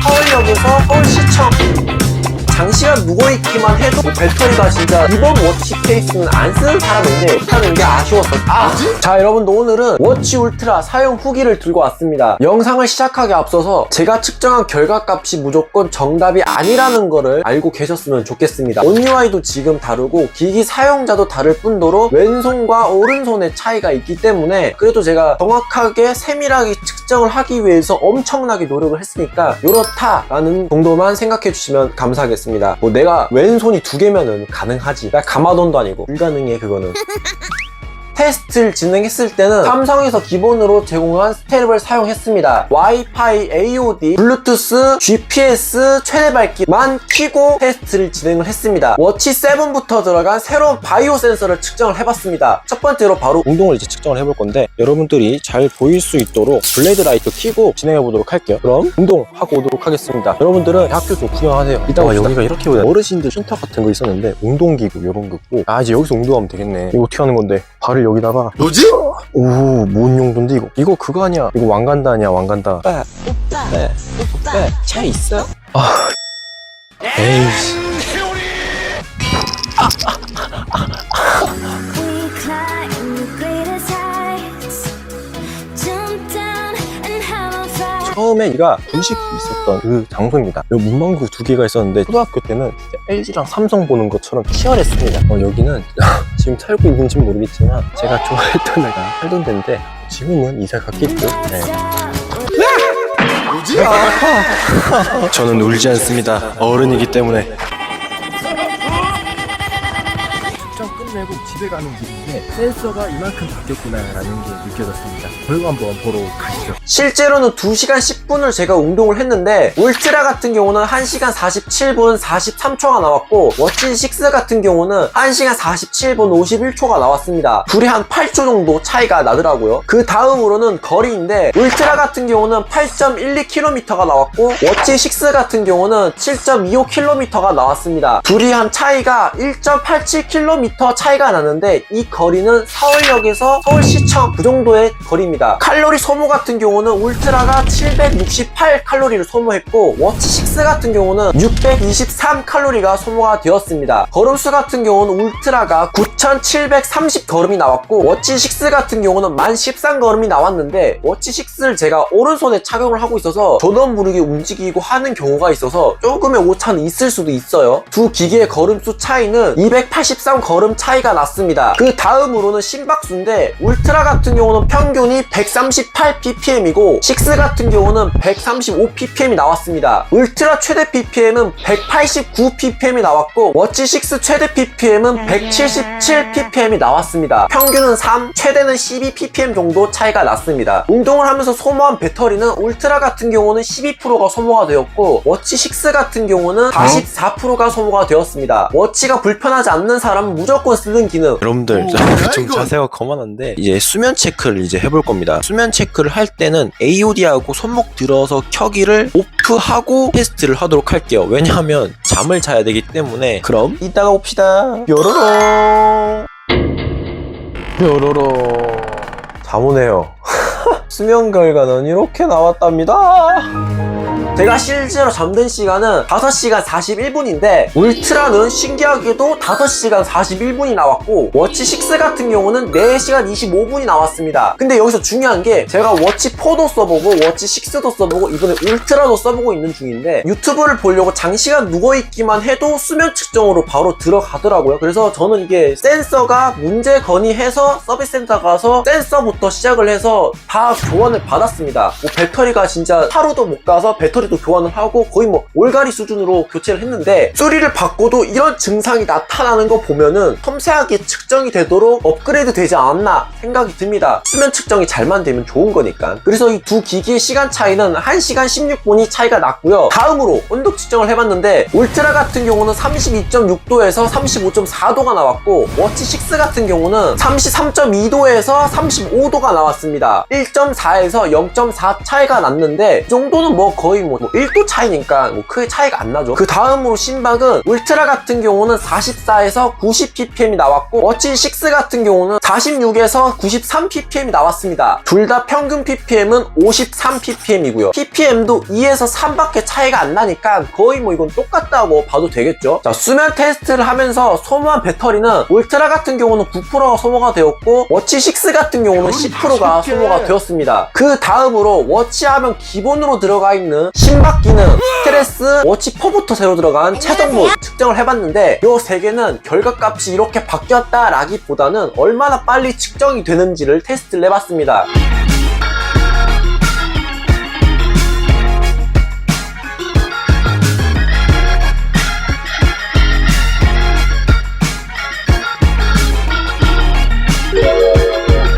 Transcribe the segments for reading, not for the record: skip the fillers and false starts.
서울역에서 서울시청 장시간 누워있기만 해도 배터리가 진짜 이번 워치 케이스는 안 쓰는 사람인데 못하는 게 아쉬웠어. 자, 여러분들 오늘은 워치 울트라 사용 후기를 들고 왔습니다. 영상을 시작하기 앞서서 제가 측정한 결과값이 무조건 정답이 아니라는 거를 알고 계셨으면 좋겠습니다. 온 UI도 지금 다르고 기기 사용자도 다를 뿐더러 왼손과 오른손의 차이가 있기 때문에 그래도 제가 정확하게 세밀하게 측정을 하기 위해서 엄청나게 노력을 했으니까 이렇다라는 정도만 생각해 주시면 감사하겠습니다. 뭐 내가 왼손이 2개면은 가능하지. 나 가마돈도 아니고 불가능해 그거는. 테스트를 진행했을 때는 삼성에서 기본으로 제공한 스텝을 사용했습니다. 와이파이, AOD, 블루투스, GPS, 최대 밝기만 켜고 테스트를 진행을 했습니다. 워치 7부터 들어간 새로운 바이오 센서를 측정을 해봤습니다. 첫 번째로 바로 운동을 이제 측정을 해볼 건데 여러분들이 잘 보일 수 있도록 블레이드 라이트 켜고 진행해 보도록 할게요. 그럼 운동하고 오도록 하겠습니다. 여러분들은 학교 좀 구경하세요. 이따가 여기가 이렇게 어르신들 쉼터 같은 거 있었는데 운동기구 이런 거 있고 이제 여기서 운동하면 되겠네. 이거 어떻게 하는 건데 발을 여기다가 뭐지? 오, 뭔 용도인데 이거 그거 아니야. 이거 왕간다 아니야. 왕간다. 오빠 차 있어? 에이씨. 처음에 얘가 분식이 있었던 그 장소입니다. 여기 문방구 2개가 있었는데 초등학교 때는 LG랑 삼성 보는 것처럼 치열했습니다. 여기는 지금 살고 있는지 모르겠지만 제가 좋아했던 애가 살던 데인데 지금은 이사 갔겠죠. 네. 뭐지? 저는 울지 않습니다. 어른이기 때문에. 끝내고 집에 가는 길인데 센서가 이만큼 바뀌었구나라는 게 느껴졌습니다. 결과 한번 보러 가시죠. 실제로는 2시간 10분을 제가 운동을 했는데 울트라 같은 경우는 1시간 47분 43초가 나왔고 워치 6 같은 경우는 1시간 47분 51초가 나왔습니다. 둘이 한 8초 정도 차이가 나더라고요. 그 다음으로는 거리인데 울트라 같은 경우는 8.12km가 나왔고 워치 6 같은 경우는 7.25km가 나왔습니다. 둘이 한 차이가 1.87km 차이가 나는데 이 거리는 서울역에서 서울시청 그 정도의 거리입니다. 칼로리 소모 같은 경우는 울트라가 768칼로리를 소모했고 워치 6 같은 경우는 623칼로리가 소모가 되었습니다. 걸음수 같은 경우는 울트라가 9730걸음이 나왔고 워치 6 같은 경우는 1013걸음이 나왔는데 워치 6를 제가 오른손에 착용을 하고 있어서 저도 모르게 움직이고 하는 경우가 있어서 조금의 오차는 있을 수도 있어요. 두 기계의 걸음수 차이는 283걸음 차이가 났습니다. 그 다음으로는 심박수인데 울트라 같은 경우는 평균이 138ppm이고 6 같은 경우는 135ppm이 나왔습니다. 울트라 최대 ppm은 189ppm이 나왔고 워치 6 최대 ppm은 177ppm이 나왔습니다. 평균은 3, 최대는 12ppm 정도 차이가 났습니다. 운동을 하면서 소모한 배터리는 울트라 같은 경우는 12%가 소모가 되었고 워치 6 같은 경우는 44%가 소모가 되었습니다. 워치가 불편하지 않는 사람은 무조건 쓰는 기능. 여러분들 좀 이거. 자세가 거만한데 이제 수면 체크를 이제 해볼 겁니다. 수면 체크를 할 때는 AOD하고 손목 들어서 켜기를 오프하고 테스트를 하도록 할게요. 왜냐하면 잠을 자야 되기 때문에. 그럼 이따가 봅시다. 뾰로롱 뾰로롱. 잠 오네요. 수면 결과는 이렇게 나왔답니다. 제가 실제로 잠든 시간은 5시간 41분인데 울트라는 신기하게도 5시간 41분이 나왔고 워치 6 같은 경우는 4시간 25분이 나왔습니다. 근데 여기서 중요한 게 제가 워치 4도 써보고 워치 6도 써보고 이번에 울트라도 써보고 있는 중인데 유튜브를 보려고 장시간 누워있기만 해도 수면 측정으로 바로 들어가더라고요. 그래서 저는 이게 센서가 문제 건의해서 서비스 센터 가서 센서부터 시작을 해서 다 교환을 받았습니다. 뭐 배터리가 진짜 하루도 못 가서 배터리도 교환을 하고 거의 뭐 올가리 수준으로 교체를 했는데 수리를 받고도 이런 증상이 나타나는 거 보면은 섬세하게 측정이 되도록 업그레이드 되지 않았나 생각이 듭니다. 수면 측정이 잘만 되면 좋은 거니까. 그래서 이 두 기기의 시간 차이는 1시간 16분이 차이가 났고요. 다음으로 온도 측정을 해봤는데 울트라 같은 경우는 32.6도에서 35.4도가 나왔고 워치 6 같은 경우는 33.2도에서 35도가 나왔습니다. 1.4에서 0.4 차이가 났는데 이 정도는 뭐 거의 뭐 1도 차이니까 뭐 크게 차이가 안 나죠. 그 다음으로 신박은 울트라 같은 경우는 44에서 90 ppm이 나왔고 워치 6 같은 경우는 46에서 93 ppm이 나왔습니다. 둘 다 평균 ppm은 53 ppm이고요. ppm도 2에서 3밖에 차이가 안 나니까 거의 뭐 이건 똑같다고 봐도 되겠죠. 자, 수면 테스트를 하면서 소모한 배터리는 울트라 같은 경우는 9%가 소모가 되었고 워치 6 같은 경우는 10%가 소모가 되었습니다. 그 다음으로 워치하면 기본으로 들어가 있는 심박 기능, 스트레스, 워치 4부터 새로 들어간 최종본 측정을 해봤는데 이 세 개는 결과값이 이렇게 바뀌었다라기보다는 얼마나 빨리 측정이 되는지를 테스트를 해봤습니다.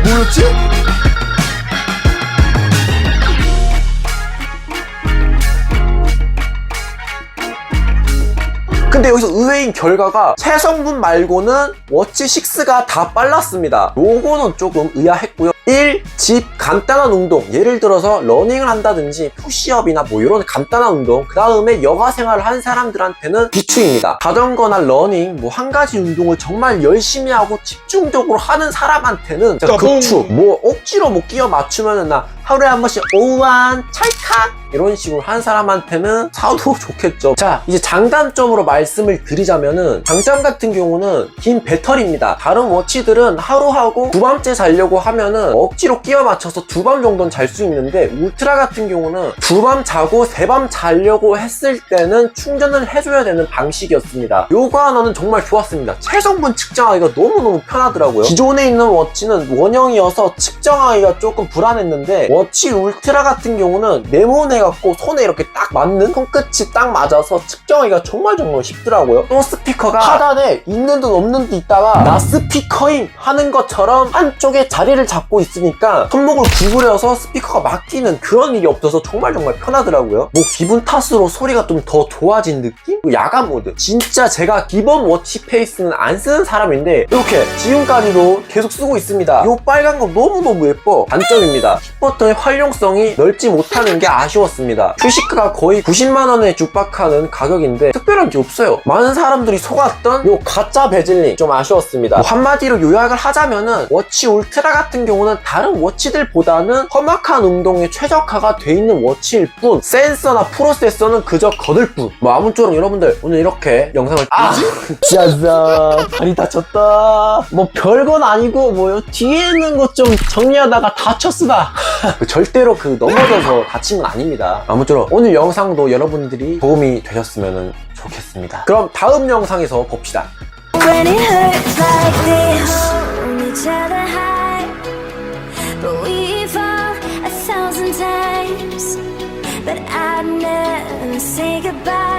뭐였지? 근데 여기서 의외인 결과가 체성분 말고는 워치 6가 다 빨랐습니다. 요거는 조금 의아했고요. 1. 집 간단한 운동, 예를 들어서 러닝을 한다든지 푸시업이나 뭐 이런 간단한 운동, 그 다음에 여가 생활을 한 사람들한테는 비추입니다. 자전거나 러닝 뭐 한 가지 운동을 정말 열심히 하고 집중적으로 하는 사람한테는 진짜 극추. 뭐 억지로 뭐 끼워 맞추면은 나 하루에 한 번씩 오한 찰칵 이런 식으로 한 사람한테는 사도 좋겠죠. 자, 이제 장단점으로 말씀을 드리자면은 장점 같은 경우는 긴 배터리입니다. 다른 워치들은 하루 하고 두 밤째 자려고 하면은 억지로 끼워 맞춰서 두 밤 정도는 잘 수 있는데 울트라 같은 경우는 두 밤 자고 세 밤 자려고 했을 때는 충전을 해줘야 되는 방식이었습니다. 요거 하나는 정말 좋았습니다. 체성분 측정하기가 너무너무 편하더라고요. 기존에 있는 워치는 원형이어서 측정하기가 조금 불안했는데 워치 울트라 같은 경우는 네모내갖고 손에 이렇게 딱 맞는 손끝이 딱 맞아서 측정하기가 정말 쉽더라고요. 또 스피커가 하단에 있는 듯 없는 듯 있다가 나 스피커임 하는 것처럼 한쪽에 자리를 잡고 있으니까 손목을 구부려서 스피커가 막히는 그런 일이 없어서 정말 편하더라고요. 뭐 기분 탓으로 소리가 좀 더 좋아진 느낌? 야간 모드 진짜 제가 기본 워치 페이스는 안 쓰는 사람인데 이렇게 지금까지도 계속 쓰고 있습니다. 이 빨간 거 너무너무 예뻐. 단점입니다. 킥버튼의 활용성이 넓지 못하는 게 아쉬웠습니다. 큐시크가 거의 90만원에 육박하는 가격인데 특별한 게 없어요. 많은 사람들이 속았던 요 가짜 베젤링 좀 아쉬웠습니다. 뭐 한마디로 요약을 하자면은 워치 울트라 같은 경우는 다른 워치들보다는 험악한 운동에 최적화가 돼 있는 워치일 뿐 센서나 프로세서는 그저 거들 뿐. 뭐 아무쪼록 여러분들 오늘 이렇게 영상을 짜잔 다리 다쳤다 뭐 별건 아니고 뭐요 뒤에 있는 것 좀 정리하다가 다쳤으다 절대로 넘어져서 다친 건 아닙니다. 아무쪼록 오늘 영상도 여러분들이 도움이 되셨으면 좋겠습니다. 그럼 다음 영상에서 봅시다. When it hurts like we hold each other high, but we fall 1,000 times, but I'd never say goodbye.